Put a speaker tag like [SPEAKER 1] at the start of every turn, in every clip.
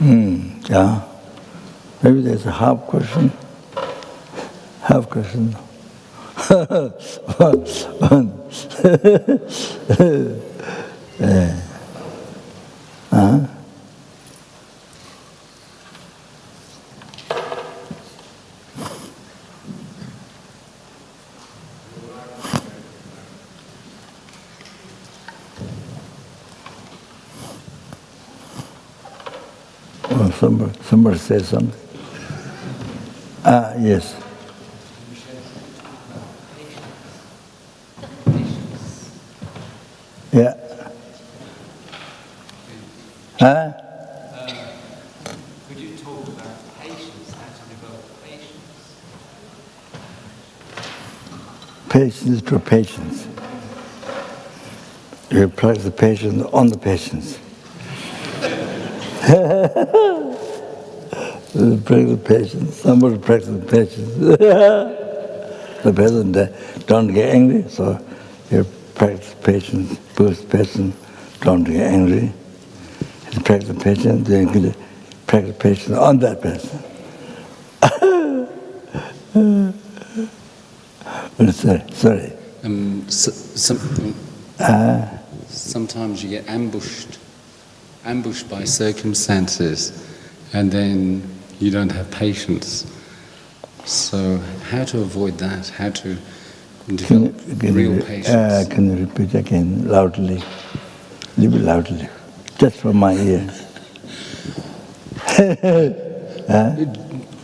[SPEAKER 1] Yeah. Maybe there's a half question. Half question. Somebody says something. Yes. Yeah.
[SPEAKER 2] Could you talk about patience, how to develop patience?
[SPEAKER 1] Patience to patience. You practice the patience on the patience. Practice patience. Somebody practice patience. The person don't get angry, so you practice patience, boost patience, don't get angry. You practice patience, then you practice patience on that person. Sorry.
[SPEAKER 2] Sometimes you get ambushed by circumstances, and then you don't have patience. So how to avoid that? How to develop real patience?
[SPEAKER 1] Can you repeat again, loudly? A little bit loudly, just for my ear.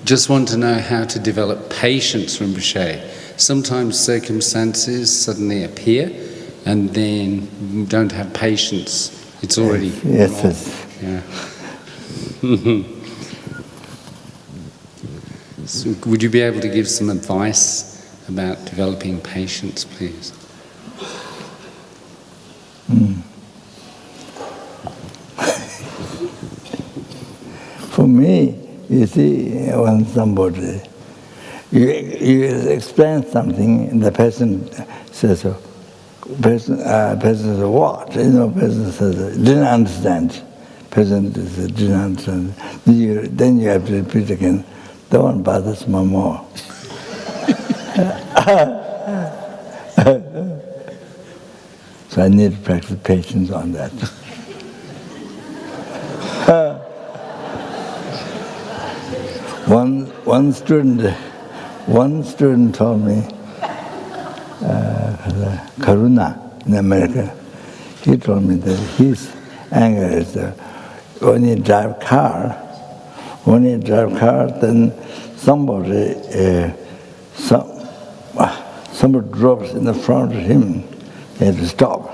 [SPEAKER 2] Just want to know how to develop patience, Rinpoche. Sometimes circumstances suddenly appear, and then you don't have patience. It's already
[SPEAKER 1] yes.
[SPEAKER 2] Yeah. So would you be able to give some advice about developing patience, please?
[SPEAKER 1] For me, you see, when somebody, you explain something, and the person says, person says, what? Person says, didn't understand. Person says, didn't understand. Then you have to repeat again. That one bothers me more. So I need to practice patience on that. One student told me, Karuna in America, he told me that his anger is when you drive car, then somebody drops in the front of him, he had to stop.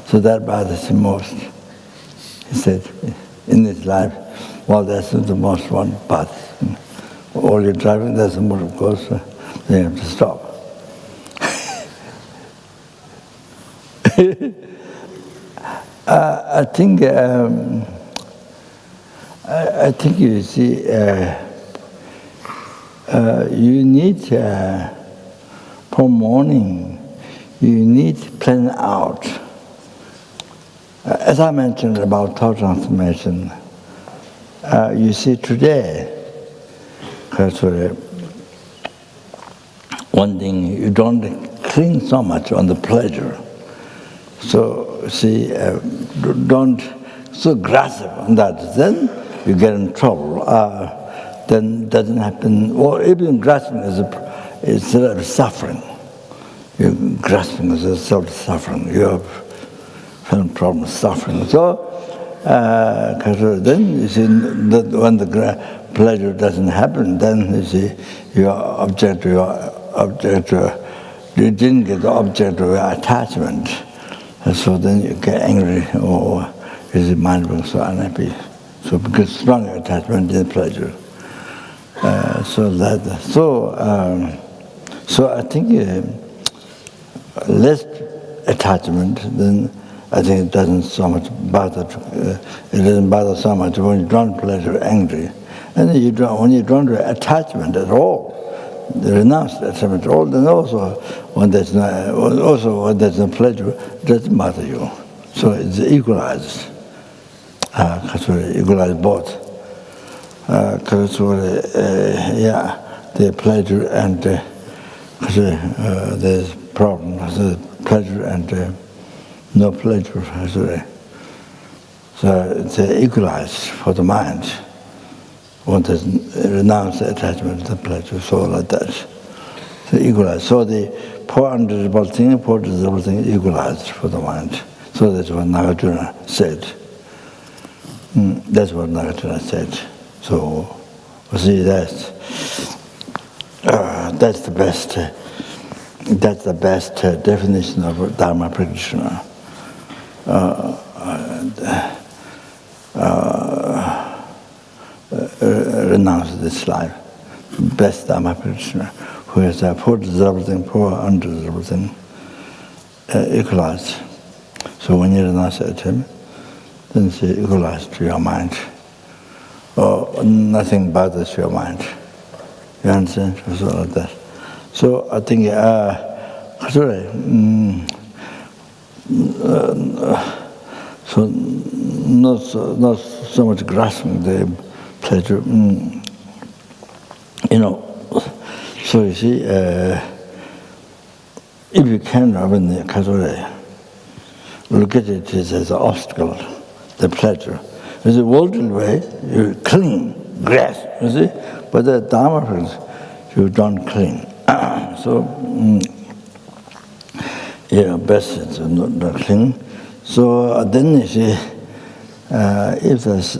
[SPEAKER 1] So that bothers him most. He said, in his life, well, that's not the most one bothers him. While you're driving, there's somebody who goes, they have to stop. I think you see, you need for morning, you need to plan out. As I mentioned about thought transformation, you see today, because one thing, you don't cling so much on the pleasure. So, see, don't so grasp on that. Then you get in trouble. Then it doesn't happen. Or even grasping is sort of suffering. You're grasping is a sort of suffering. You have some problem suffering. So, then you see that when the pleasure doesn't happen, then you see you didn't get the object of your attachment. And so then you get angry, or is your mind being so unhappy? So because strong attachment is pleasure. So I think less attachment, then I think it doesn't so much bother. It doesn't bother so much when you don't pleasure, angry, and then when you don't do attachment at all. Renounce attachment at all, then also when there's no pleasure, it doesn't bother you. So it's equalized. Equalized both. the pleasure and there's problem, the pleasure and no pleasure. So it's equalized for the mind. One doesn't renounce the attachment to the pleasure, so like that. So equalized. So the poor undesirable thing, poor desirable thing is equalized for the mind. So that's what Nagarjuna said. That's what Nagarjuna said. So, you see, that's the best definition of a Dharma practitioner. Renounce this life. Best Dharma practitioner who has a poor desirable thing, poor undesirable thing, equalized. So when you renounce it, then it's equalized to your mind. Or nothing bothers your mind. You understand? So like that. So I think, so not so much grasping the pleasure. So you see, if you can, look at it as an obstacle, the pleasure. There's a worldly way, you cling, grasp, you see, but the Dharma practice, you don't cling. So, best is not cling. So then you see, if there's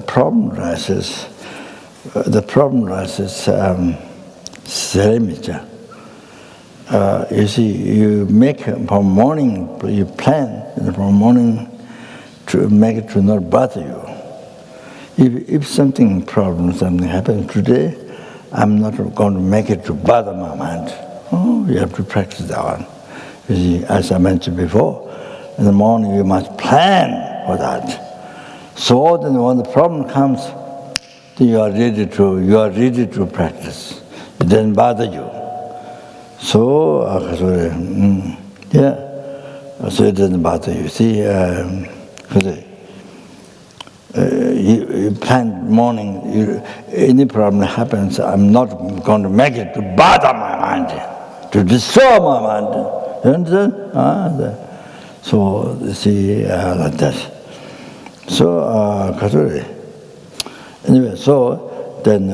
[SPEAKER 1] problem arises, the problem arises serenity. You see, you make from morning, you plan from morning to make it to not bother you. If something happens today, I'm not going to make it to bother my mind. Oh, you have to practice that one. You see, as I mentioned before, in the morning you must plan for that. So then when the problem comes, then you are ready to practice. It doesn't bother you. So, so it doesn't bother you. See, you plan morning, any problem happens, I'm not going to make it to bother my mind, to disturb my mind. You understand? So, you see, like that. So, anyway, so then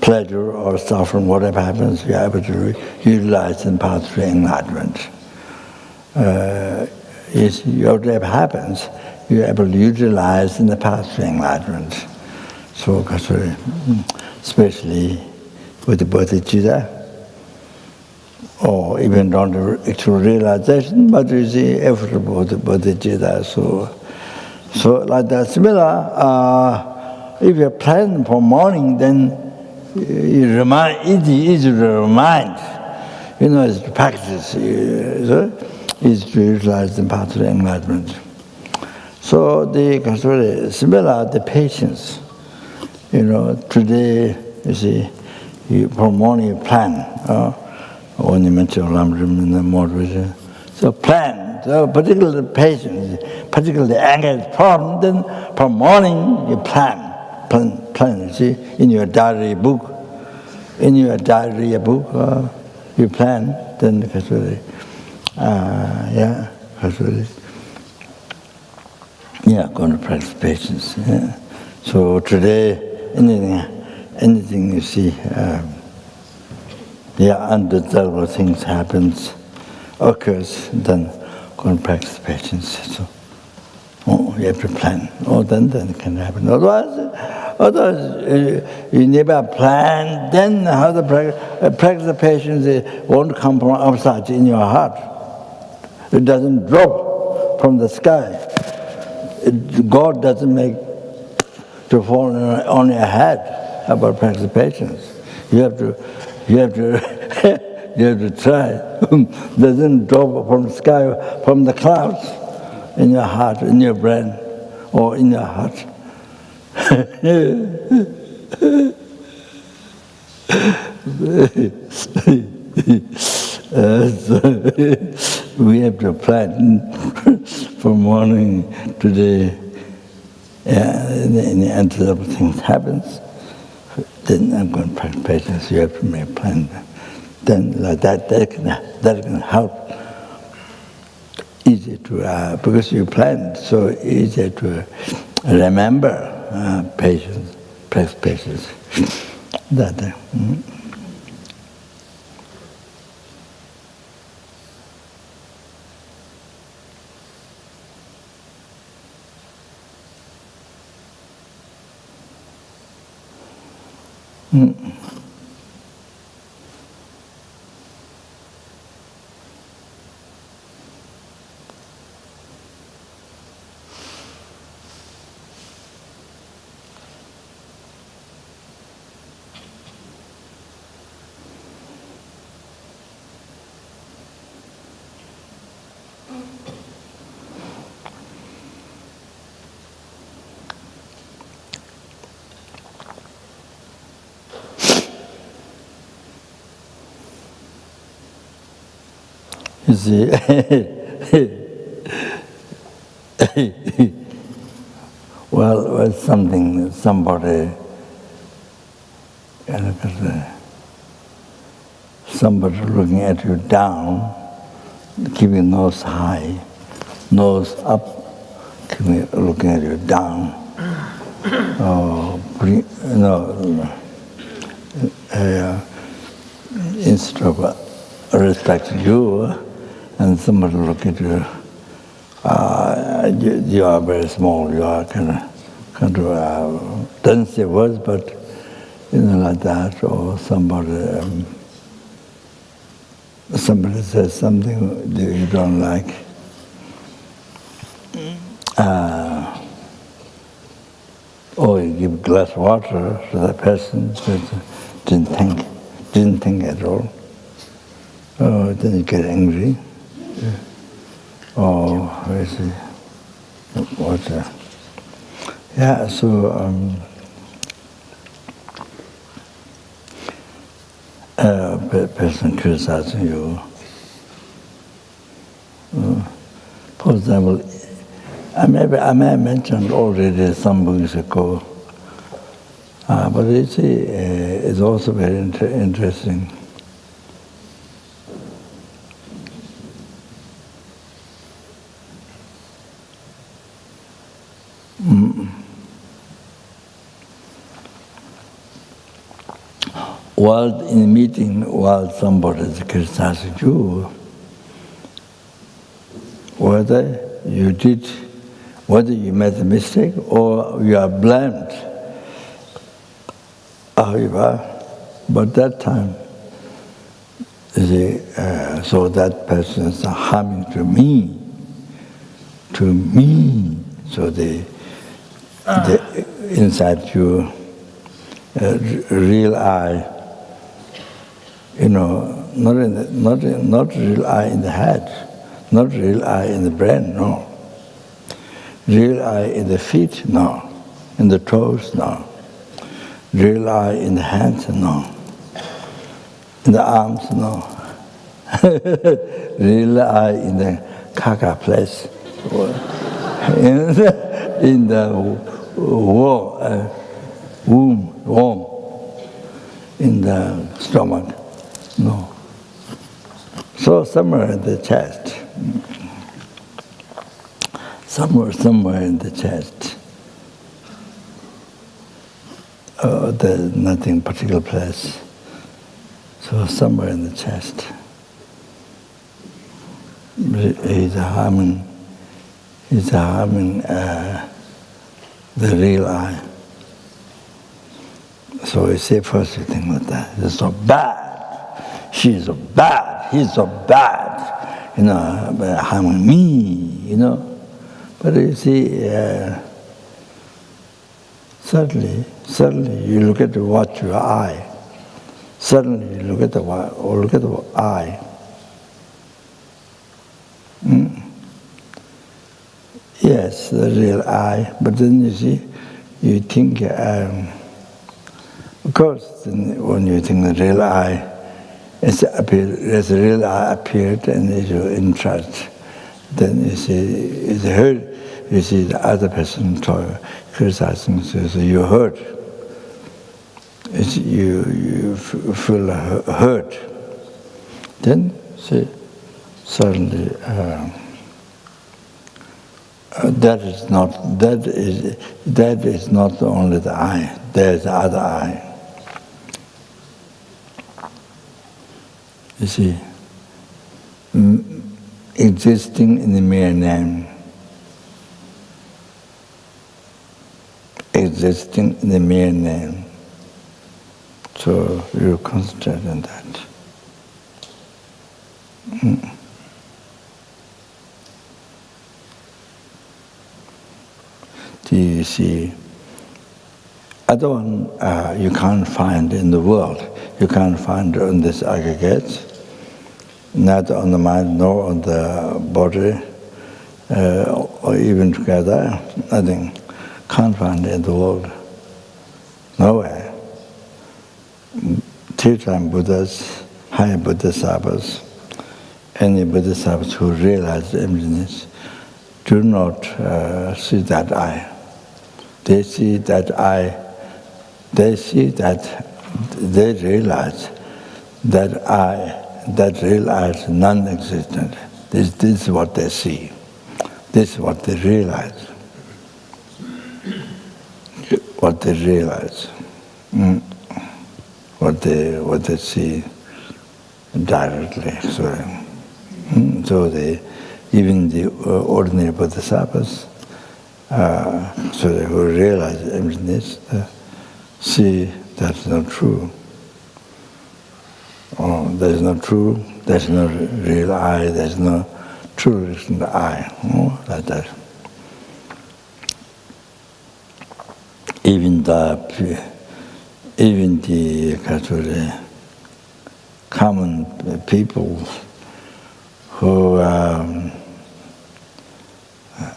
[SPEAKER 1] pleasure or suffering, whatever happens, you're able to utilize in path to enlightenment. Whatever happens, you're able to utilize in the path to enlightenment. So, especially with the bodhicitta, or even on the actual realization, but you see, effortable with the bodhicitta. So like that. Similar, if you plan for morning, then you remind, easy to remind. It's practice. Is to utilize the path to enlightenment. So similar, the patience. Today, you see, from morning you plan. When you mention Lamrim in the moderation. So plan, so particularly patience, particularly anger is problem, then from morning you plan, you see, in your diary book, you plan, then going to practice patience. Yeah. So today, anything you see, undesirable things occurs, then go and practice patience. So, you have to plan. Then it can happen. Otherwise, you never plan. Then how to practice the patience won't come from outside in your heart. It doesn't drop from the sky. God doesn't make to fall on your head about practice patience. You have to try. Doesn't drop from the sky, from the clouds, in your heart, in your brain, or in your heart. So we have to plan from morning today. in the undesirable things happens, then I'm going to practice patience. You have to make a plan. Then like that can help. Easy to because you planned, so easy to remember patience, practice patience. That. You see, well, somebody looking at you down, keeping nose high, nose up, looking at you down. Instead of respecting you, and somebody look at you, you are very small, you are kind of doesn't say words, but like that, or somebody says something that you don't like. Or you give a glass of water to that person that didn't think at all. Oh, then you get angry. Oh, where is it? Water. Yeah, so person criticizing you. For example, I may have mentioned already some weeks ago, but you see, it's also very interesting. While in a meeting, while somebody is criticizing you, whether you made a mistake or you are blamed, but that time, you see, so that person is harming to me, so the inside you, real I, not real I in the head, not real I in the brain, no. Real I in the feet, no. In the toes, no. Real I in the hands, no. In the arms, no. Real I in the kaka place, in the womb, in the stomach, no. So somewhere in the chest, somewhere in the chest, there's nothing particular place. So somewhere in the chest, he's harming the real I. So we say first you think like that. It's so bad. She's so bad. He's so bad. Harming me. But you see, suddenly you look at what your eye. Suddenly you look at the eye. Yes, the real I. But then you see, you think. Of course, when you think the real I, as the real I appeared, and your interest, then you see, it's hurt. You see the other person criticizing, so you hurt. You feel hurt. Then see, suddenly that is not only the I. There is the other I. You see, existing in the mere name. Existing in the mere name. So you concentrate on that. Do you see? Other one you can't find in the world. You can't find on this aggregate, not on the mind nor on the body, or even together. Nothing. Can't find in the world. Nowhere. Three-time Buddhas, higher Bodhisattvas, any Bodhisattvas who realize emptiness do not see that I. They see that I. They see that they realize that I, that real I is non-existent. This is what they see. This is what they realize. What they realize. What they see directly. So even the ordinary bodhisattvas, who realize emptiness, see that's not true. That is not true. There's no real I. There's no true reason to I. Like that. Even the common people who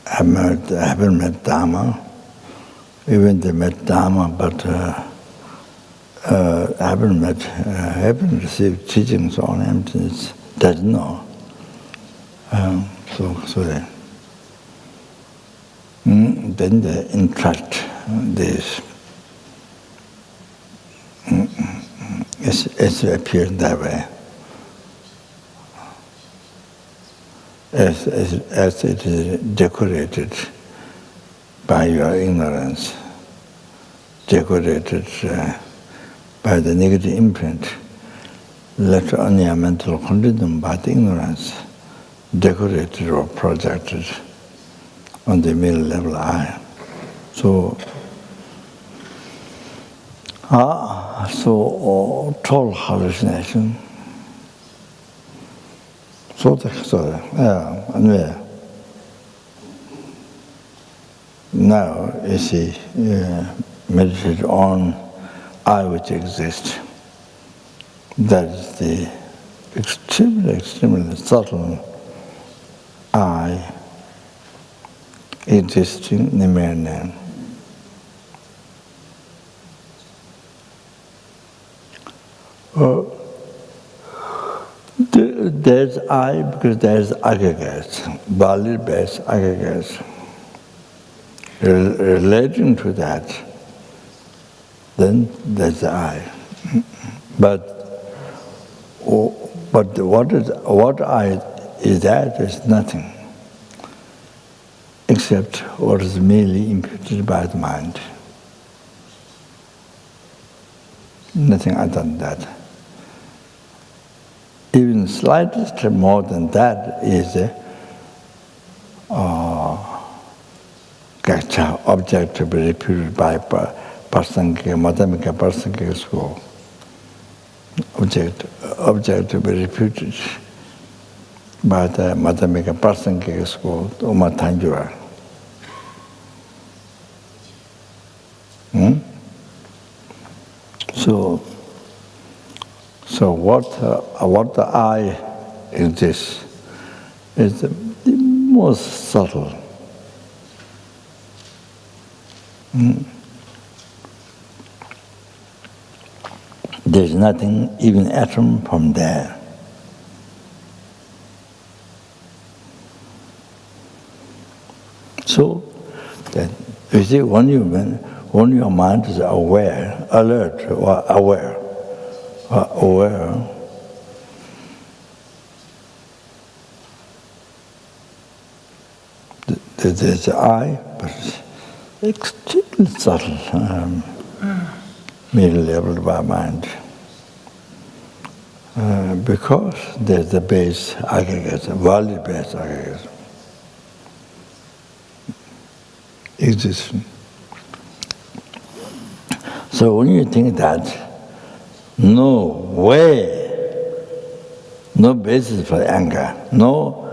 [SPEAKER 1] haven't met Dharma, even they met Dharma, but haven't received teachings on emptiness, doesn't know. Then they entrust this. It's appeared that way. As it is decorated by your ignorance, decorated by the negative imprint, left on your mental condition by the ignorance, decorated or projected on the middle level I. So total hallucination. Now, you see, meditate on I which exists. That is the extremely subtle I existing in the mere name. There's I because there's aggregates, Bali-based aggregates. Relating to that, then there's the I. But what I is that is nothing, except what is merely imputed by the mind. Nothing other than that. Even slightest more than that is object to be reputed by mathematical Parsangika school. Object to be reputed by the mathematical Parsangika school, Uma Tanjura. So what the I exists is the most subtle. There's nothing, even atom, from there. So, that you see, when your mind is aware, alert, or aware, there's the I, but it's extremely subtle, middle level by mind. Because there's the base aggregate, value-based aggregate, existing. So when you think that, no way, no basis for anger, no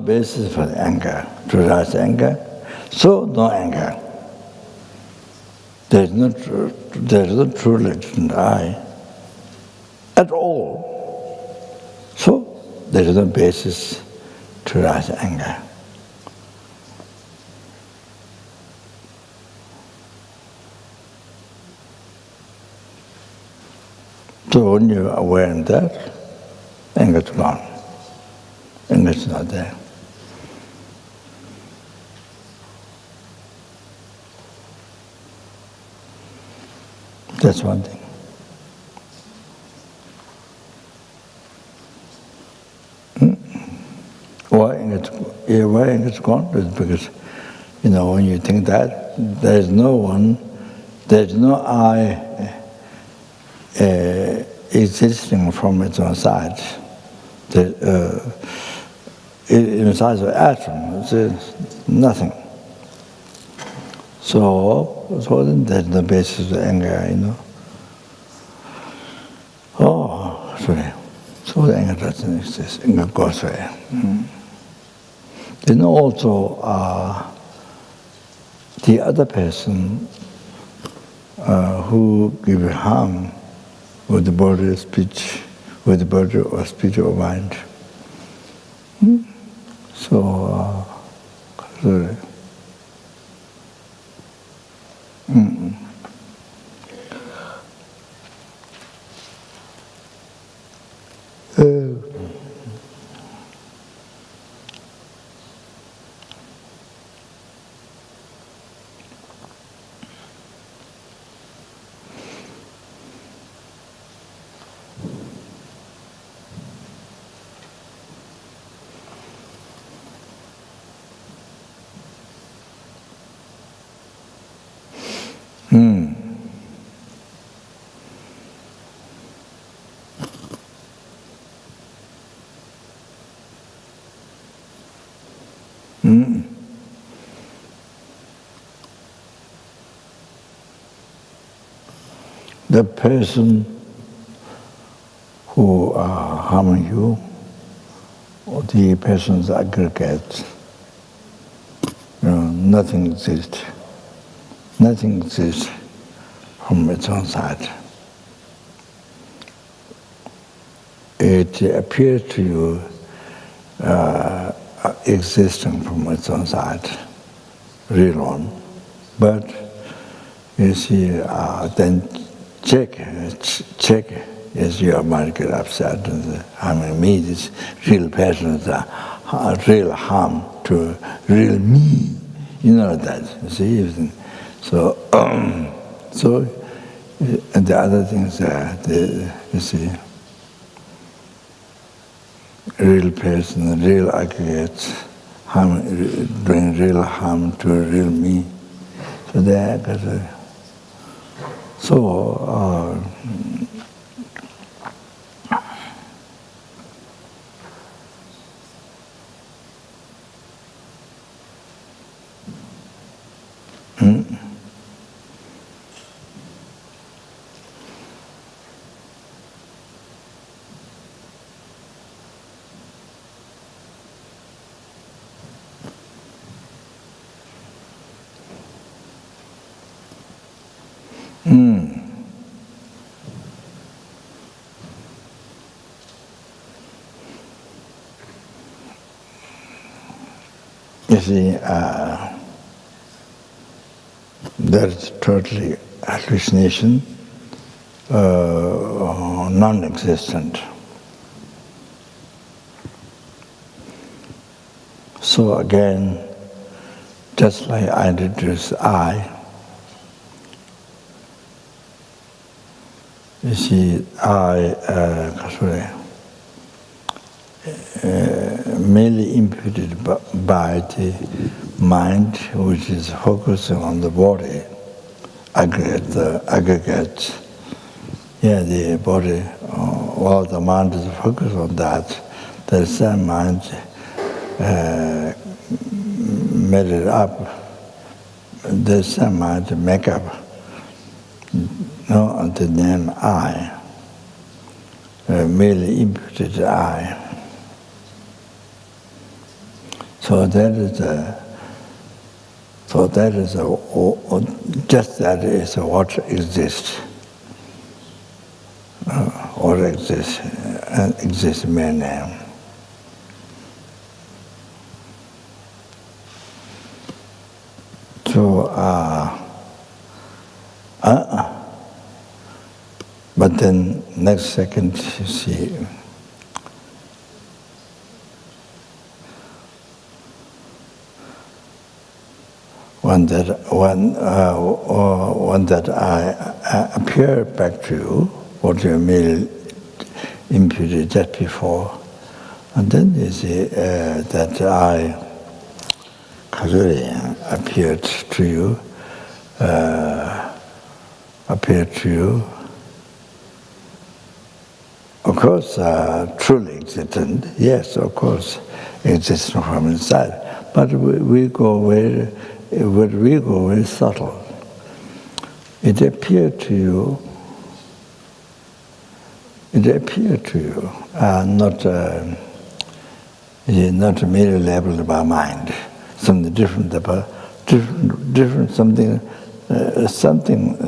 [SPEAKER 1] basis for anger, to rise anger, so no anger. There's no true legend I at all. So there is no basis to rise anger. So when you're aware of that, anger is gone. Anger is not there. That's one thing. Why anger is gone? It's because, when you think that, there's no I existing from its own side. Inside the atom, there's nothing. So then there's no basis of anger, Oh, sorry. So the anger doesn't exist. Anger goes away. Then also the other person who gives harm with the body, speech, with the body or speech or mind. So, sorry. The person who are harming you, or the person's aggregate, nothing exists. Nothing exists from its own side. It appears to you existing from its own side, real one. But you see, then check as your mind get upset and harming me, this real person is real harm to real me. You know that, you see. So, and the other things you see, real person, real aggregates, doing real harm to real me. So there, you see, that's totally hallucination, non-existent. So again, just like I introduced I, you see, merely imputed by the mind, which is focusing on the body, aggregate, the body, while the mind is focused on that, the same mind made it up, the same mind make up, the name I, merely imputed I. So that is just that is what exists. What exists, exists mere name. So, but then next second, you see, when that I appear back to you, what you merely imputed just before, and then you see that I appeared to you, of course, truly existent, yes, of course, existing from inside, but we go very subtle. It appeared to you, not merely labeled by mind, something different about something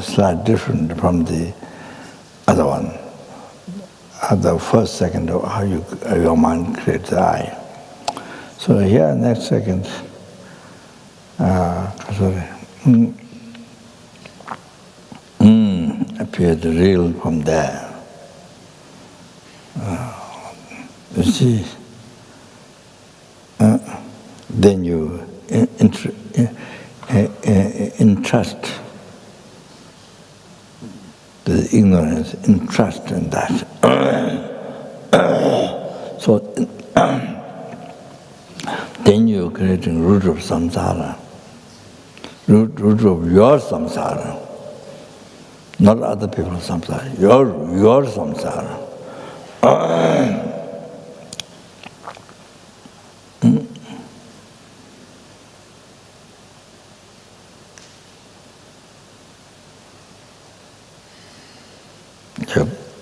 [SPEAKER 1] slightly different from the other one. The first second of how your mind creates the I. So here, next second, appeared real from there. You see, then you entrust the ignorance, entrust in that. So then you're creating root of samsara, root of your samsara, not other people's samsara, your samsara.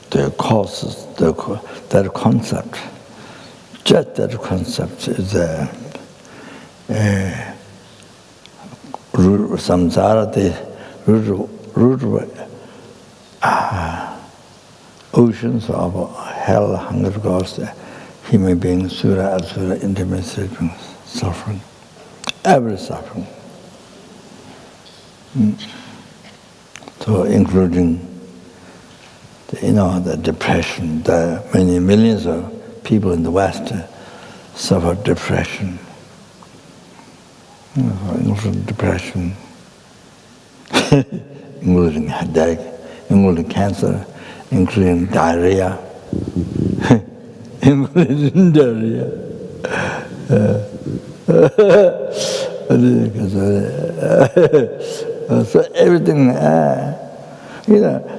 [SPEAKER 1] The causes, that concept, just that concept is root of samsara, the root of oceans of hell, hunger, ghost, human beings, sura, asura, intimate suffering, every suffering. So including the depression, the many millions of people in the West suffer depression. Including depression, including headache, including cancer, including diarrhea, including diarrhea. So everything.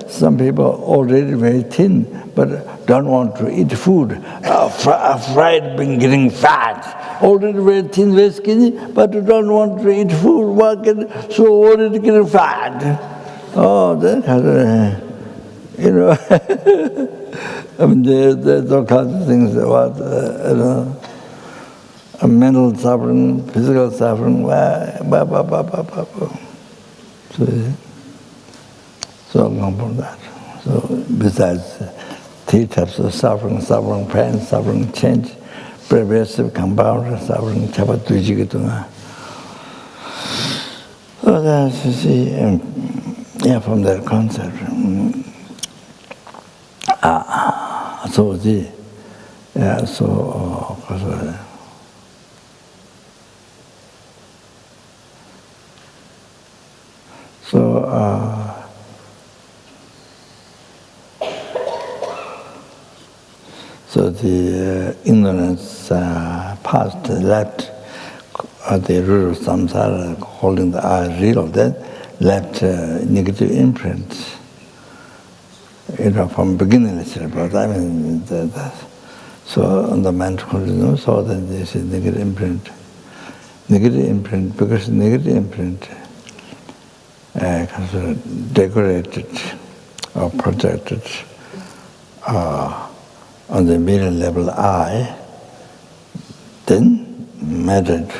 [SPEAKER 1] Some people already very thin, but don't want to eat food, afraid of getting fat. Already very thin, very skinny, but don't want to eat food, so already getting fat. Oh, that I mean, there's all kinds of things about, mental suffering, physical suffering, So long from that. So besides three types of suffering, suffering pain, suffering change, pervasive, compound suffering, chapatujigatuna. So that's, you see, from that concept. So the ignorance past, left the root of samsara, holding the I real, then left negative imprints. From beginning, but I mean, so on the mental consciousness, so that this is negative imprint. Negative imprint, because negative imprint decorated or projected on the middle level I, then mattered,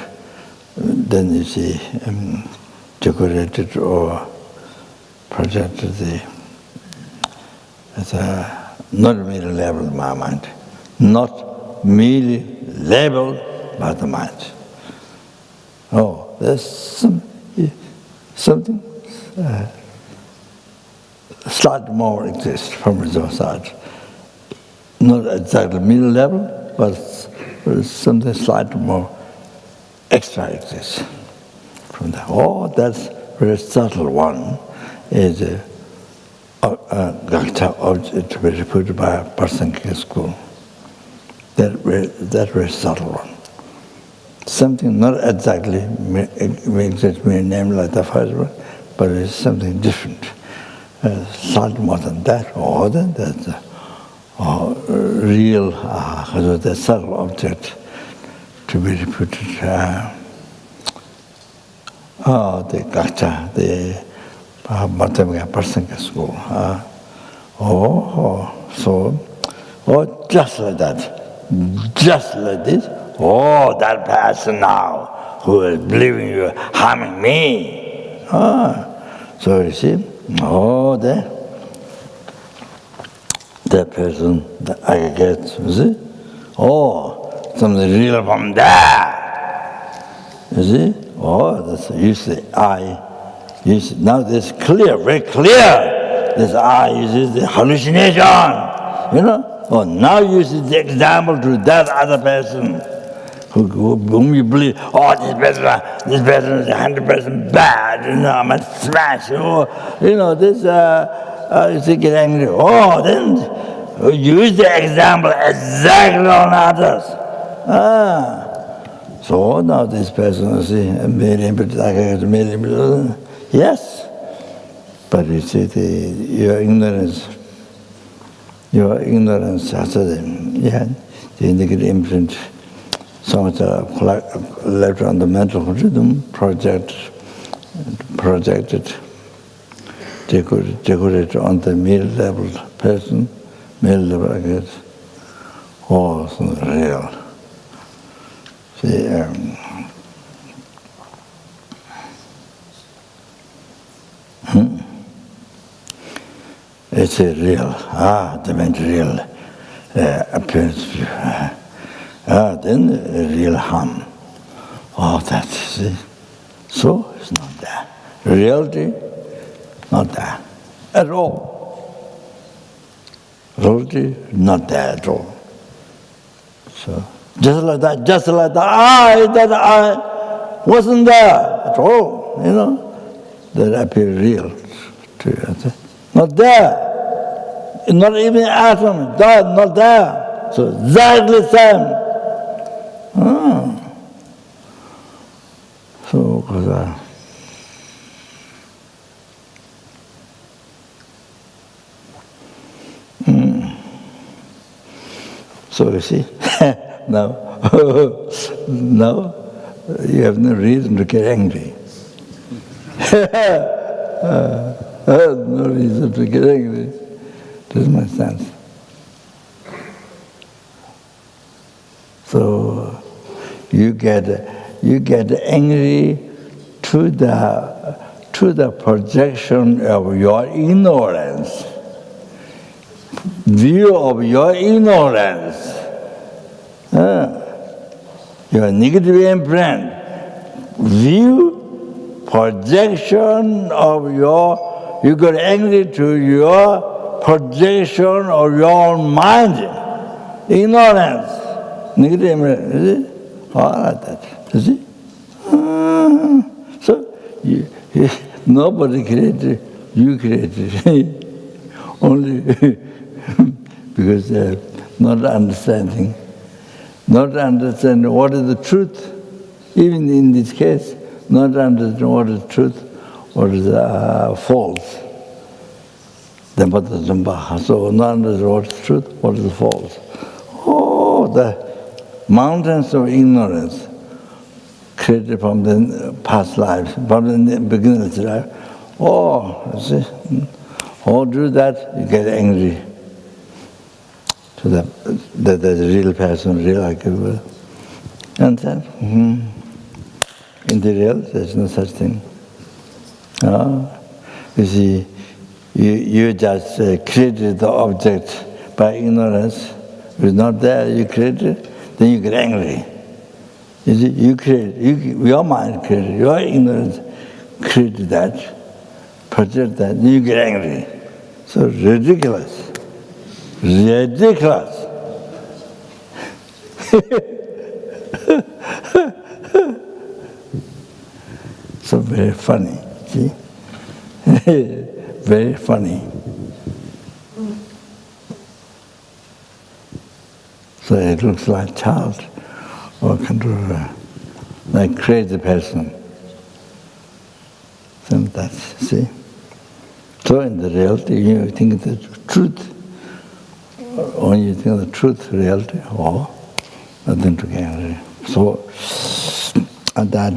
[SPEAKER 1] then you see decorated or projected as a not merely labeled by mind, not merely labeled by the mind. Oh, there's something slightly more exists from the side. Not exactly middle level, but something slightly more extra exists from that. Oh, that's very subtle one is a Gakta object to be put by a person in school. That very subtle one. Something not exactly makes it name like the first one, but it's something different. Slightly more than that, or than that, real, the subtle object to be reputed. The Gakta, the mathematical person in school. Just like that, just like this. Oh, that person now who is believing you, harming me. So you see, that person, the aggregate, you see? Something real from there. You see? That's usually I. Now this clear, very clear. This I is the hallucination. Now you see the example to that other person whom you believe, this person is 100% bad, I must smash. You get angry. Then use the example exactly on others. So now this person, yes, but you see your ignorance, the negative imprint, so much left on the mental rhythm, projected, decorated on the middle level person, middle level, I guess. It's not real. See, it's a real, the real appearance view. Then a real harm. That's see. So it's not there. Reality, not there at all. Reality, not there at all. So just like that, that I wasn't there at all, that appear real to you. Not there. Not even atom, not there. So exactly same. So, so you see, now you have no reason to get angry. No reason to get angry. Doesn't make sense. So you get angry to the projection of your ignorance, view of your ignorance, your negative imprint, view, projection of you got angry to your projection of your own mind, ignorance, negative imprint, is it? All like that, you see? So nobody created, you created. Only because not understanding what is the truth. Even in this case, not understanding what is truth, what is false. So not understanding what is truth, what is false. Oh, the mountains of ignorance created from the past lives, from the beginner's life. Oh, see, do that, you get angry. So that the real person, real arguable. And then, in the real, there's no such thing. You see, you just created the object by ignorance. If it's not there, you create it, then you get angry. You see, your mind created, your ignorance created that, project that, then you get angry. So ridiculous. Ridiculous. So very funny, see? Very funny. So it looks like child or controller, like crazy person. So that's, see? So in the reality, you think the truth. When you think the truth, reality, nothing to get angry. So that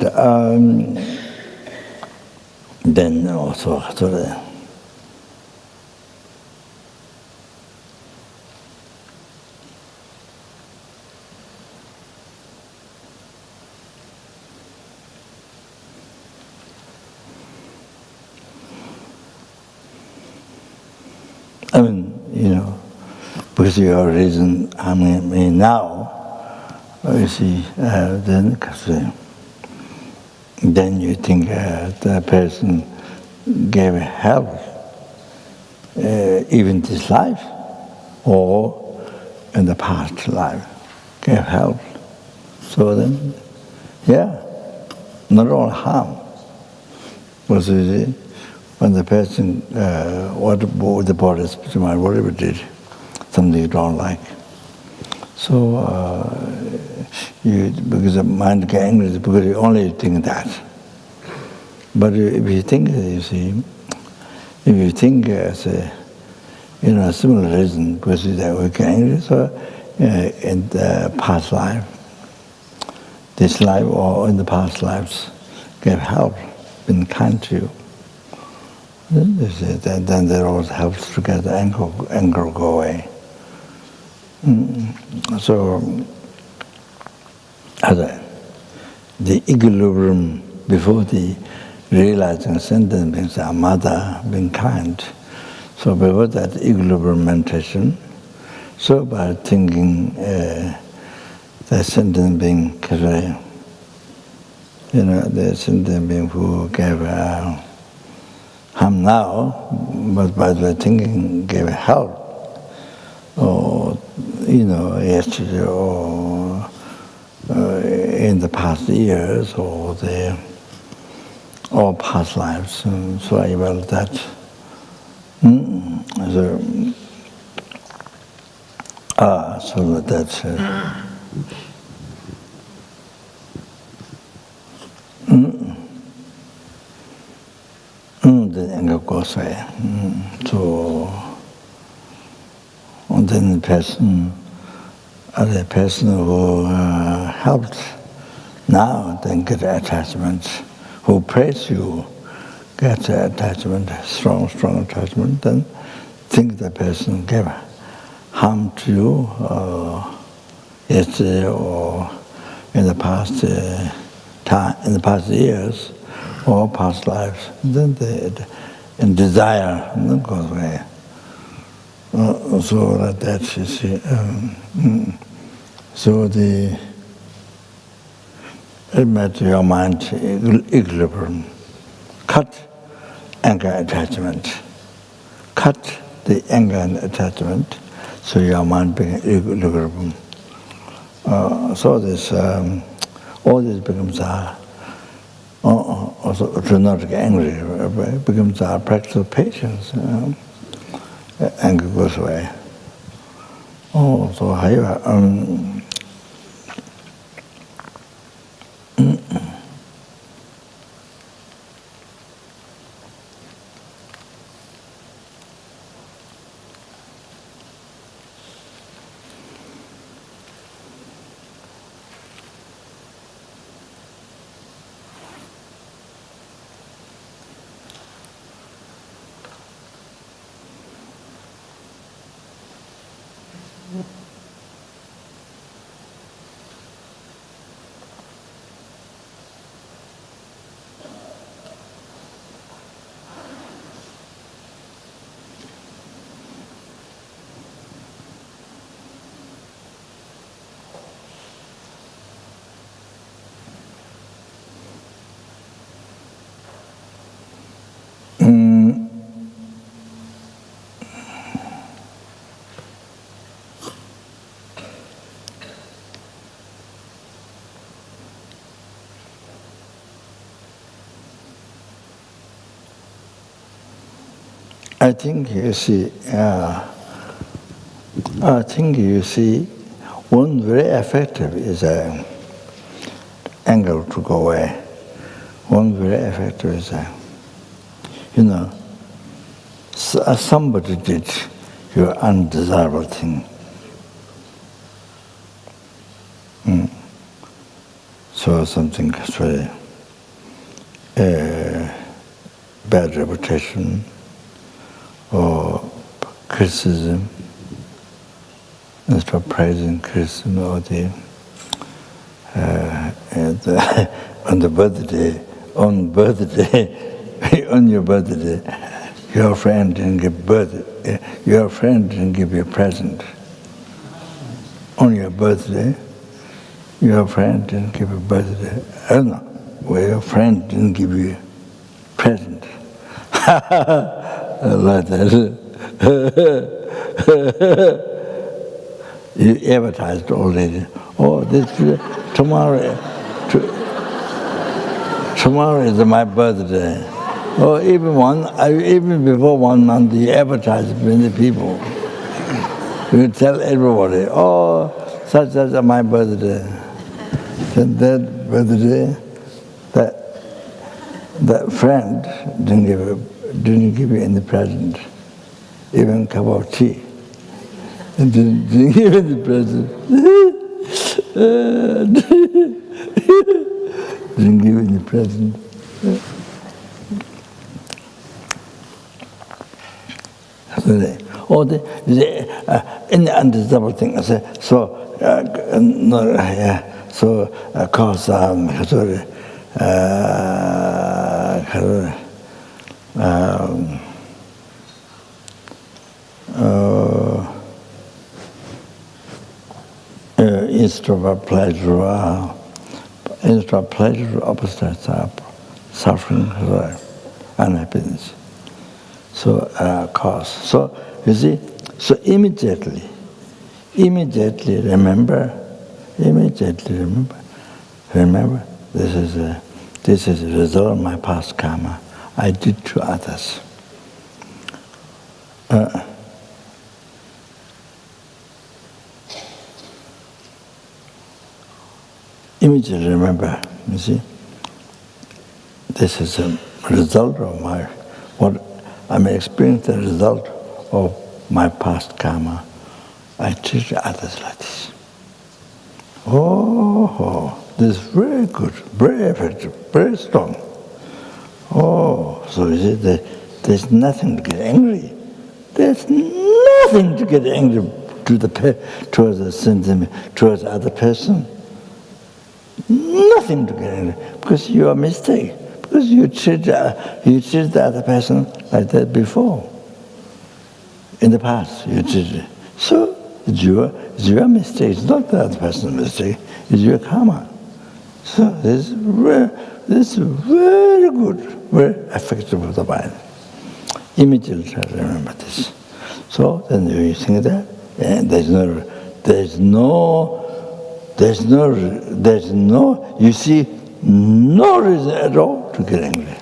[SPEAKER 1] then also because your reason, now, you see, then you think the person gave help, even this life, or in the past life, gave help. So then, not all harm. Because you see, when the person, what the body, whatever did, something you don't like. So, because the mind gets angry, because you only think that. But if you think, you see, if you think as a similar reason, because that we get angry, so in the past life, this life or in the past lives, gave help, been kind to you. Then there always helps to get the anger go away. So, the equilibrium before the realizing sentence being our mother, being kind. So before that equilibrium meditation, so by thinking the sentence being, the sentence being who gave harm now, but by the thinking gave help, or yesterday, or in the past years, or past lives. So I felt that. So that's. The anger goes away. So, and then the person who helped now then get attachment, who praise you, get attachment, strong attachment, then think the person gave harm to you yesterday or in the past time, in the past years or past lives, then and desire goes away. So that you see. So it made your mind equilibrium. Cut anger attachment. Cut the anger and attachment, so your mind becomes equilibrium. So this, all this becomes also to not get angry. It becomes our practice of patience. Anger goes away. Oh, so higher. I think you see, one very effective is anger to go away. One very effective is somebody did your undesirable thing. So something very bad reputation or criticism, instead of praising criticism, or on your birthday, your friend didn't give you a present. On your birthday, your friend didn't give you a birthday. I don't know, well, your friend didn't give you a present. Like that. You advertised already. Oh, tomorrow is my birthday. Or even before 1 month, you advertise many people. You tell everybody, oh, such as my birthday. Then that birthday, that friend didn't give you any present, even a cup of tea. And didn't give you any present. Didn't give you any present. In the undesirable thing, I say, cause instead of pleasure, opposites are suffering, unhappiness. So cause. So you see, so immediately remember, this is a result of my past karma I did to others. Immediately remember, you see, this is a result of what I'm experiencing, the result of my past karma. I treat others like this. Oh, this is very good, very effective, very strong. Oh, so you see, there's nothing to get angry. There's nothing to get angry towards other person. Nothing to get angry, because you are mistake. Because you treat the other person like that before. In the past, you treated. So it's your mistake. It's not the other person's mistake. It's your karma. So this is very good, very effective for the mind. Immediately remember this. So then you think that, and there's no, you see, no reason at all to get angry.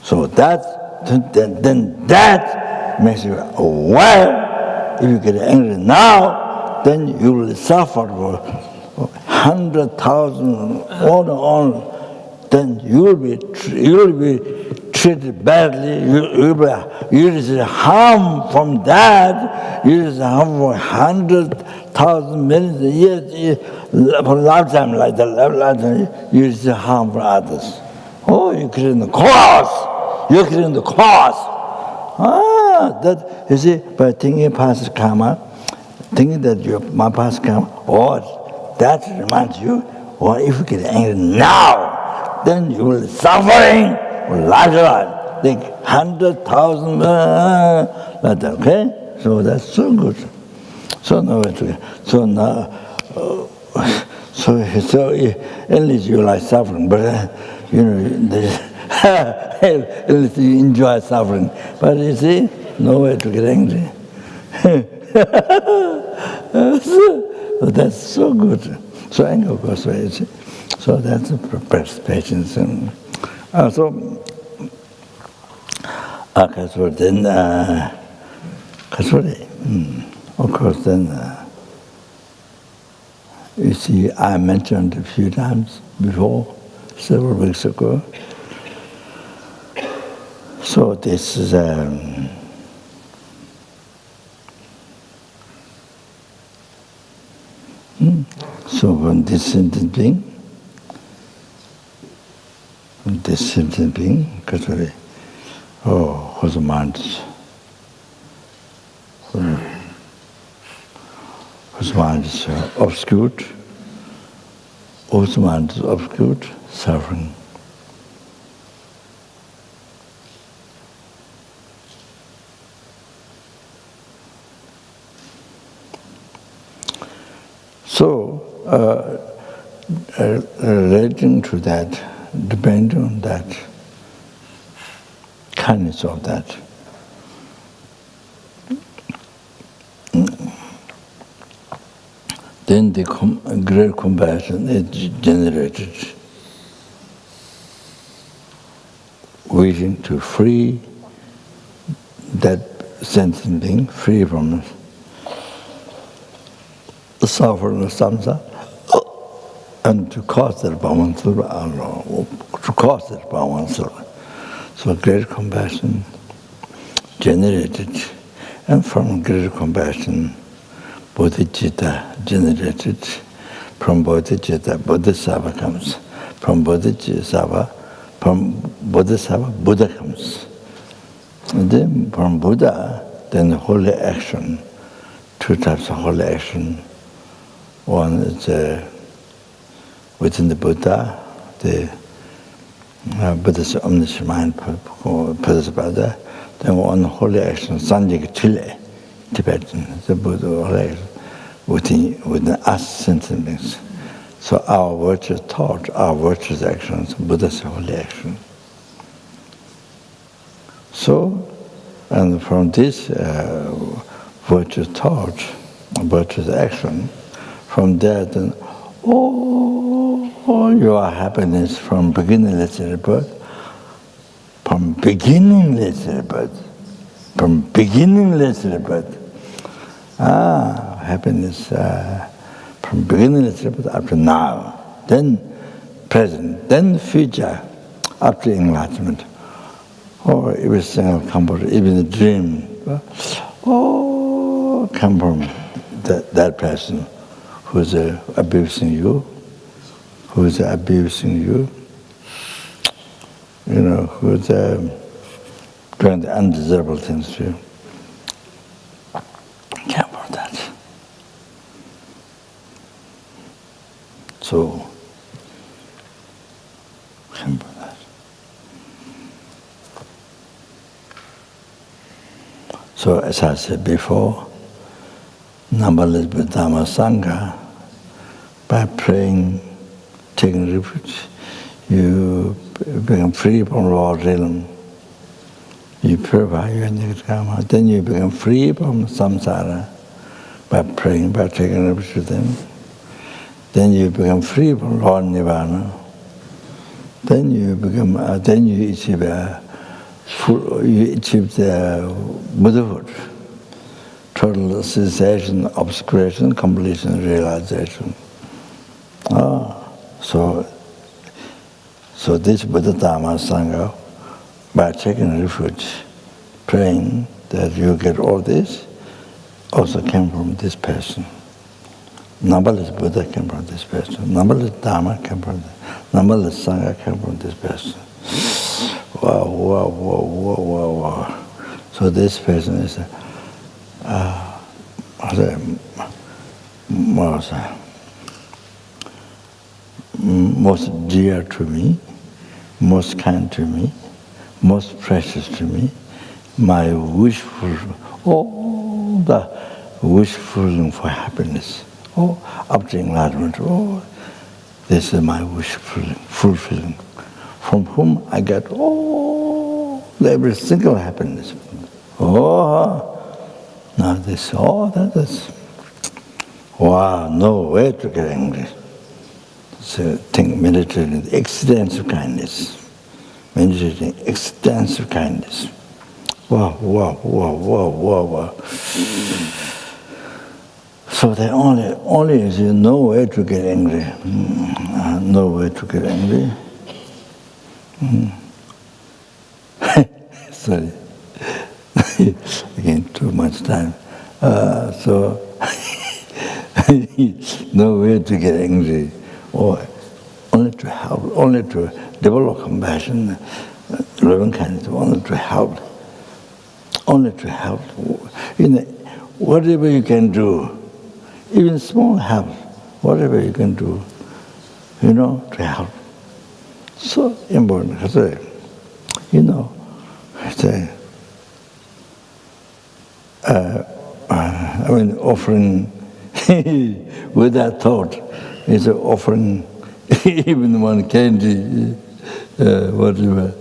[SPEAKER 1] So then that makes you aware if you get angry now, then you will suffer for 100,000 on. Then you will be treated badly. You will receive harm from that. You will receive harm for 100,000 millions of years, for a lifetime like that. Lifetime, you receive harm from others. Oh, you're creating the cause. You're creating the cause. That you see, by thinking past karma, thinking that my past karma, that reminds you. If you get angry now, then you will suffering for lifetime, like 100,000 like that. Okay, so that's so good. So now, so at least you like suffering, but at least you enjoy suffering. But you see, no way to get angry. So that's so good. So anger goes away. So that's patience. And so then, of course, then you see, I mentioned a few times before, several weeks ago. So this is so when this sentient being, whose mind is obscured, whose mind is obscured, suffering. So, relating to that, depending on that, kindness of that, then the great compassion is generated, wishing to free that sentient being, free from the suffering of samsara, and to cause that by oneself, So great compassion generated, and from great compassion, bodhicitta generated. From bodhicitta, bodhisattva comes. From bodhisattva, Buddha comes. And then from Buddha, then holy action. Two types of holy action. One is within the Buddha, the Buddha's omniscient mind possessed by that. Then one holy action, Sanjika Chile, Tibetan, the Buddha holy action, within us sentient beings. So our virtuous thought, our virtuous actions, Buddha's holy action. So, and from this virtuous thought, virtuous action, from there then, your happiness from beginningless rebirth, from beginningless rebirth, happiness from beginningless rebirth up to now, then present, then future, up to enlightenment, or every single comfort, even the dream, come from that person who's abusing you, who's doing the undesirable things to you. Come from that. So, come from that. So, as I said before, numberless Dharma Sangha, by praying, taking refuge, you become free from raw realm. You purify your negative karma. Then you become free from samsara by praying, by taking refuge to them. Then you become free from raw nirvana. Then you become. Then you achieve the Buddhahood. total cessation, obscuration, completion, realization. So this Buddha Dharma Sangha, by taking refuge, praying that you get all this, also came from this person. Numberless Buddha came from this person. Numberless Dharma came from this. Numberless Sangha came from this person. Wow. So this person is most dear to me, most kind to me, most precious to me, my wishful, all the wishful for happiness, up to enlightenment, this is my wishful fulfilling, from whom I get every single happiness. Now this, that is, wow, no way to get angry. So think, meditating extensive kindness. Meditating extensive kindness. Wow. So there only is no way to get angry. No way to get angry. Sorry. Again, too much time. So no way to get angry. Or only to help, only to develop compassion, loving kindness, only to help. Whatever you can do, even small help, whatever you can do, to help. So important. Offering without thought is offering even one candy, whatever,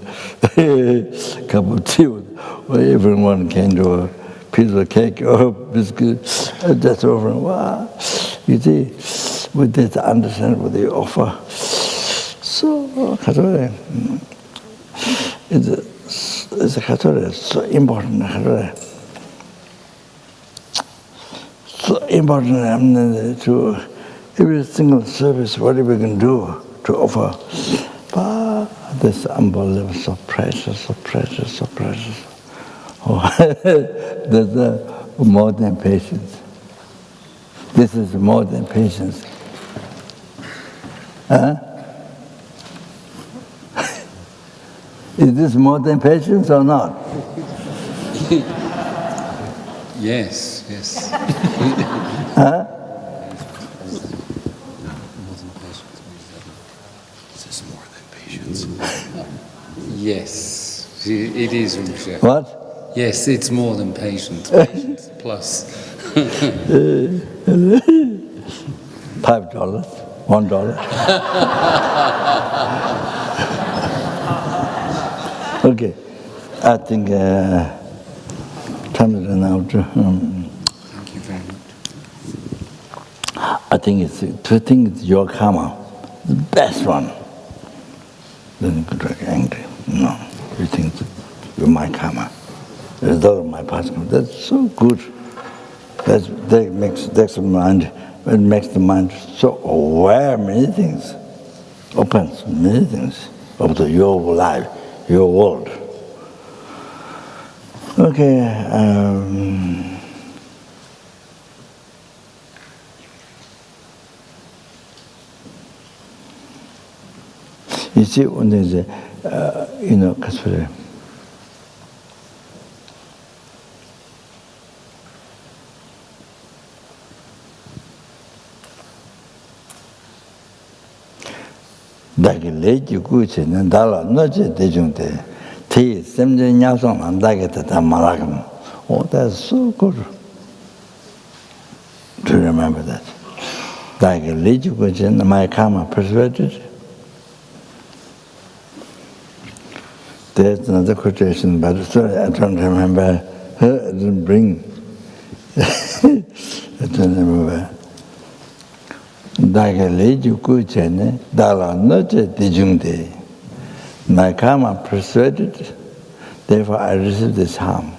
[SPEAKER 1] cup of tea, or even one candy, or piece of cake, or biscuit, that's offering. Wow, you see, with that understand what they offer. So, it's so important. So important to every single service, whatever we can do to offer. But this unbelievable, so precious. There's more than patience. This is more than patience. Is this more than patience or not?
[SPEAKER 2] Yes. Yes, it is, Rinpoche.
[SPEAKER 1] What?
[SPEAKER 2] Yes, it's more than patience. Patience plus.
[SPEAKER 1] $5, $1. Okay, I think time is run out.
[SPEAKER 2] Thank you very much.
[SPEAKER 1] I think it's your karma, the best one. Then you could get angry. No, you think you're my karma. The result of my past karma. That's so good. That makes the mind so aware of many things. Opens many things of your life, your world. Okay. You see, when there's 다기 레지 구치는 달라 너지 대중대 티 샘제 냐송 안 다게다 다 말하금. That's so good to remember that. 다기 레지 구치는 my karma persuaded. There's another quotation, but sorry, I don't remember. I didn't bring. I don't remember. My karma persuaded, therefore I receive this harm.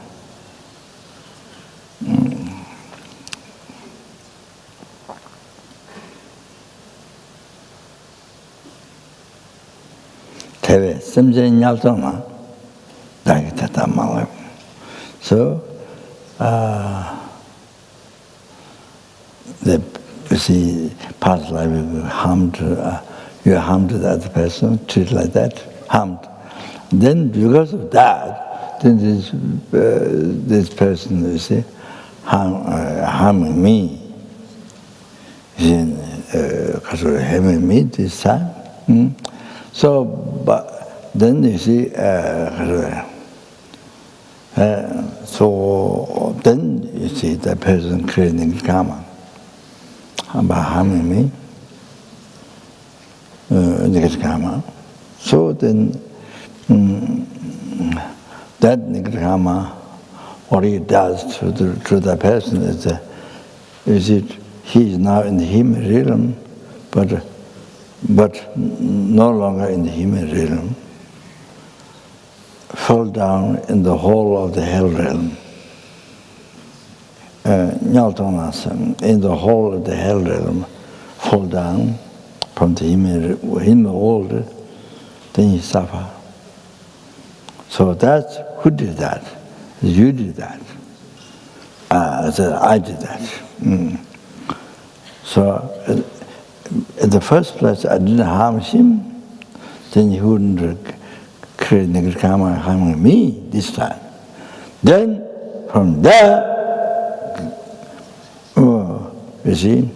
[SPEAKER 1] tewe simje nyaltona dagi tata malav. So you see, past life you harmed the other person, treat like that, harmed. Then because of that, then this person, you see, harming me, having me this time. So, but then you see, so then you see the person creating karma by harming me, negative karma. So then that negative karma, what he does to the person is he is now in the human realm, but no longer in the human realm, fall down in the whole of the hell realm. In the whole of the hell realm, fall down from the human world, then you suffer. So that's who did that? You did that. I did that. So in the first place, I didn't harm him, then he wouldn't create negative karma harming me this time. Then from there, you see,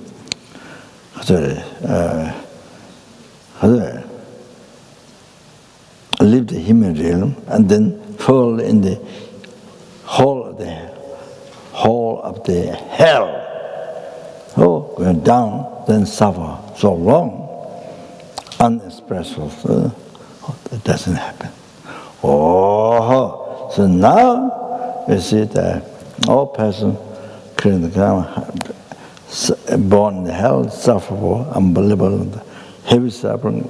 [SPEAKER 1] leave the human realm and then fall in the whole of the hell. Oh, going down, then suffer so long, unexpressible. That doesn't happen. Oh, so now you see that all person creating the karma, born in the hell, sufferable, unbelievable, heavy suffering,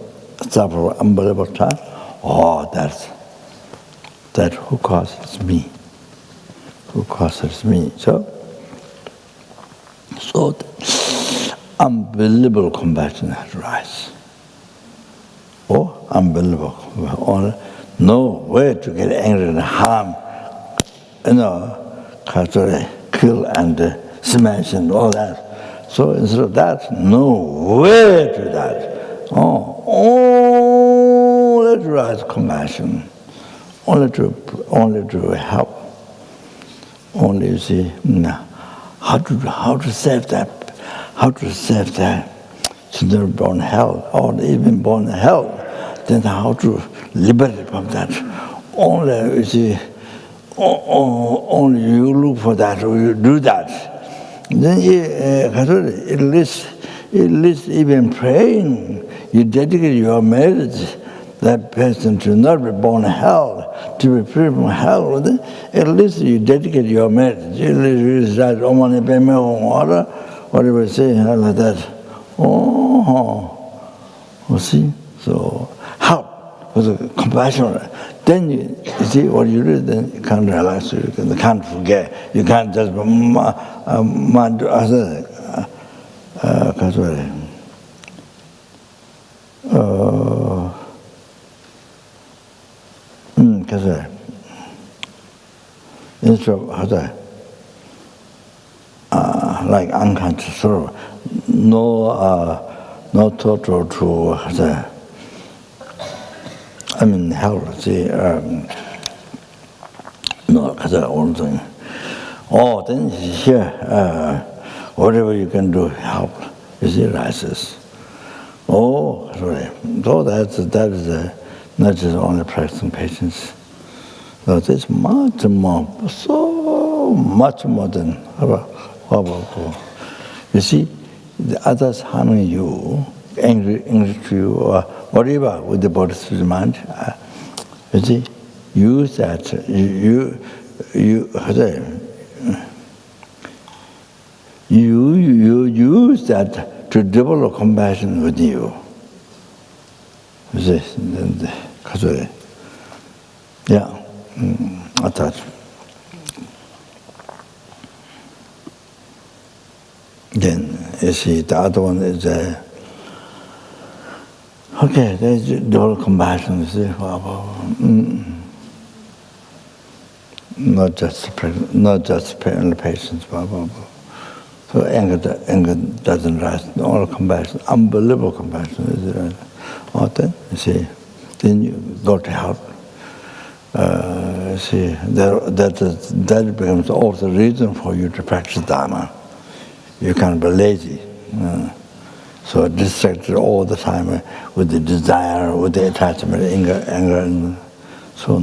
[SPEAKER 1] sufferable, unbelievable time. Oh, that who causes me? Who causes me? So unbelievable compassion has rise. Oh, unbelievable. No way to get angry and harm, kill and smash and all that. So instead of that, no way to that. Oh, only to rise compassion, only to help. Only you see, how to save that, since they're born hell, or even born hell, then how to liberate from that. Only you see, only you look for that, or you do that. Then at least even praying, you dedicate your marriage, that person to not be born hell, to be free from hell. At least you dedicate your marriage. You recite whatever you say, like that. Oh, you see? So help with the compassion. Then you see what you do, then you can't relax, you can't forget, you can't just instead of like unconscious sorrow, no total to hell. See, no, all thing. Oh, then here, whatever you can do, help. You see, rises. Oh, sorry. So that is not just only practicing patience. No, there's much more, so much more than how about. You see, the others harming you, angry to you, or whatever with the bodhisattva mind. You see, use that. You use that to develop compassion with you. You see, yeah, I thought. Then you see, the other one is Okay, there's develop compassion, you see. Not just patience. So anger doesn't rise. All compassion, unbelievable compassion. Is it right? Oh, then you see, then you go to help. See, that becomes also the reason for you to practice Dharma. You can't be lazy. So distracted all the time with the desire, with the attachment, anger, and so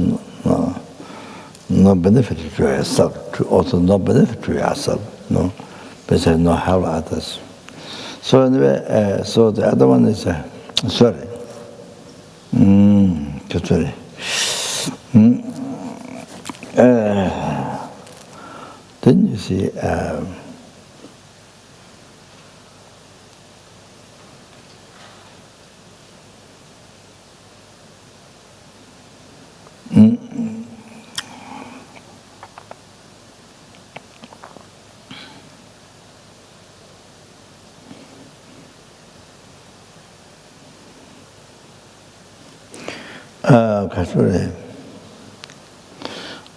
[SPEAKER 1] no benefit to yourself, also no benefit to yourself, no, but no help others. So anyway, so the other one is sorry. Sorry. Then you see.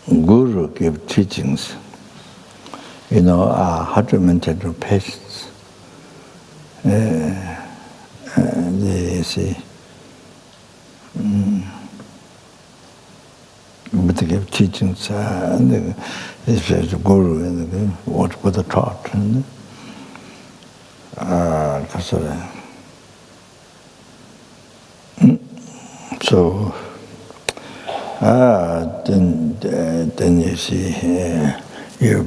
[SPEAKER 1] Guru give teachings, how to maintain patience. They say, but they give teachings, and they say the Guru, and what the taught. So, then you see, you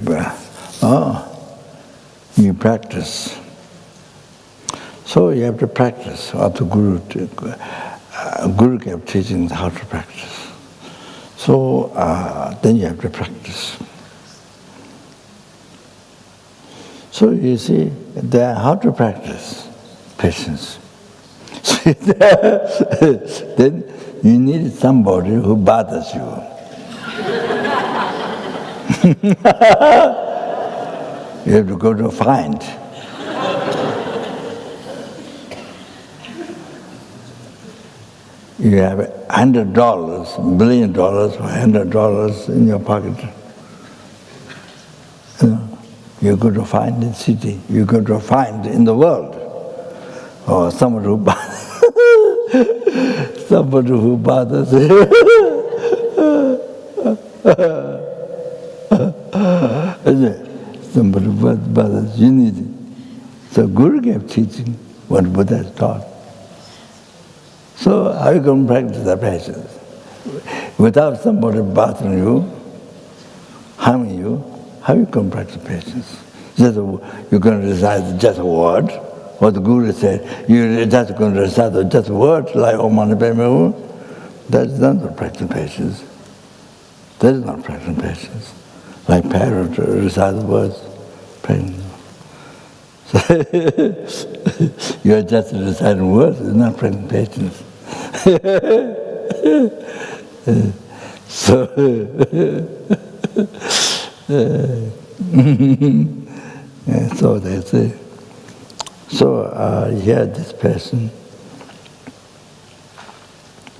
[SPEAKER 1] practice. So you have to practice. What the Guru gave teachings how to practice. So then you have to practice. So you see, how to practice patience. Then you need somebody who bothers you. You have to go to find. You have $100, $1 billion, or $100 in your pocket. You go to find in the city. You go to find in the world. Or somebody who bothers you. Somebody who bothers you need it. So Guru gave teaching what Buddha has taught. So how you can practice the patience? Without somebody bothering you, harming you, how you can practice patience? You can recite just a word. What the Guru said, you just going to recite just words like Om Mani Padme Hum. That is not practicing patience. That is not practicing patience. Like parrot recite the words. So you are just reciting words, it's not practicing patience. So they say. So here this person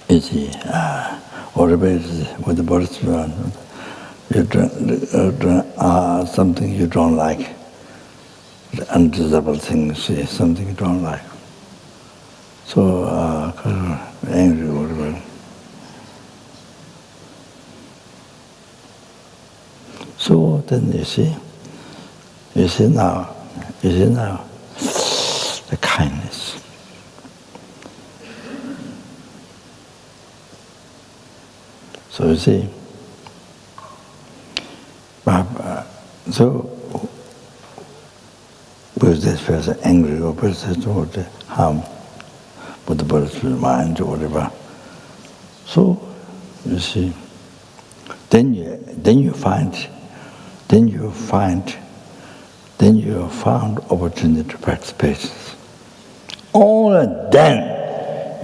[SPEAKER 1] is whatever it is with the Bodhisattva, you something you don't like, the undesirable things, something you don't like. So angry or whatever. So then you see now, the kindness. So you see, so was this person angry or person towards harm with the person's mind or whatever? So you see, then you found opportunity to practice patience. Only then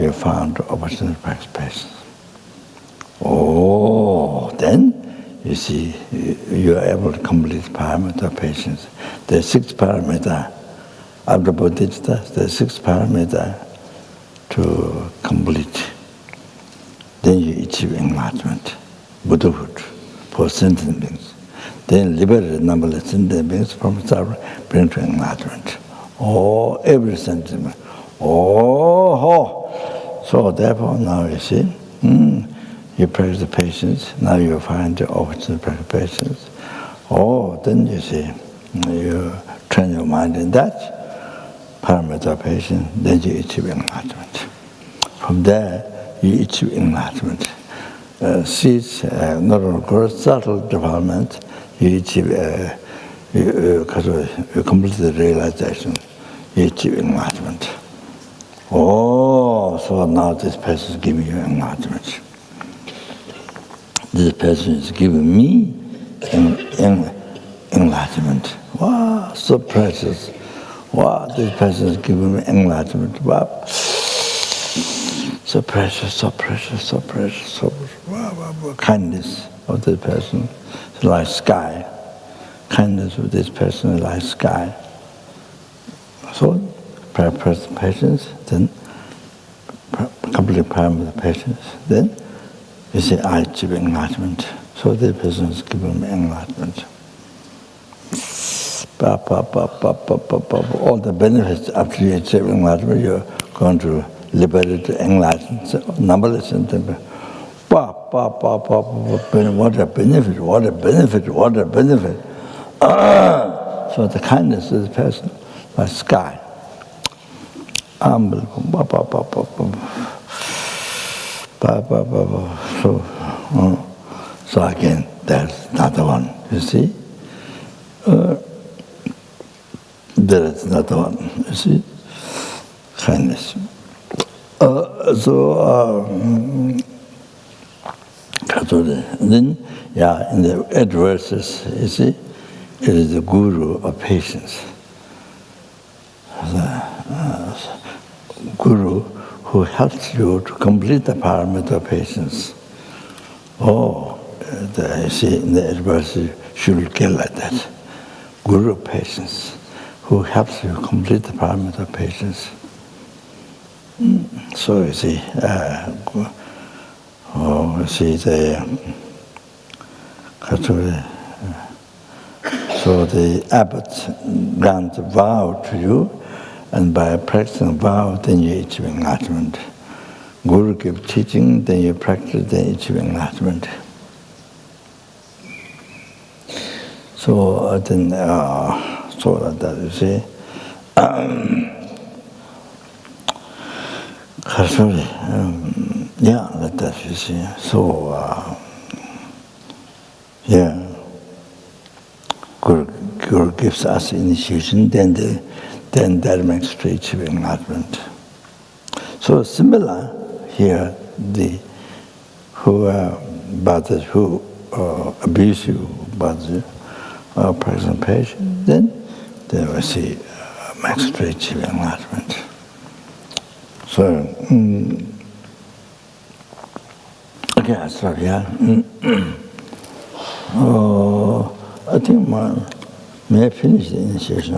[SPEAKER 1] you found opportunity to practice patience. Oh, then you see you are able to complete parameter of patience. There are 6 parameters of the Bodhisattva. There are 6 parameters to complete. Then you achieve enlightenment, Buddhahood for sentient beings. Then liberate numberless sentient beings from suffering, bring to enlightenment. Oh, every sentient being. So therefore now you see, you practice patience, now you find the opportunity to practice patience. Then you see, you train your mind in that parameter of patience, then you achieve enlightenment. From there, you achieve enlightenment. Seeds, not only gross, subtle development, you achieve you complete the realization, you achieve enlightenment. So now this person is giving you enlightenment. This person is giving me enlightenment. Wow, so precious. Wow, this person is giving me enlightenment. Wow. So precious, so precious, so precious, so wow. Kindness of this person is like sky. Kindness of this person is like sky. So, practice patience, then complete parameter of patience, then you say, I achieve enlightenment. So the person is giving me enlightenment. All the benefits after you achieve enlightenment, you're going to liberate, enlighten, numberless sentient. What a benefit, what a benefit, what a benefit. So the kindness of the person, like sky. Unbelievable. So again, there's another one, you see? There is another one, you see? Kindness. Then, in the adverses, you see, it is the guru of patience. The guru who helps you to complete the parameter of patience. You see, in the adversity, you should get like that. Guru of patience, who helps you complete the parameter of patience. So you see, so the abbot grants a vow to you, and by practicing vow, then you achieve enlightenment. Guru gives teaching, then you practice, then you achieve enlightenment. So then, so that you see. Like that you see. So, Guru gives us initiation, then Dharma to achieve enlightenment. So similar here, who abuse you, but present patient, then they will see max to achieve enlightenment. So, okay, I stop here. I think may I finish the initiation?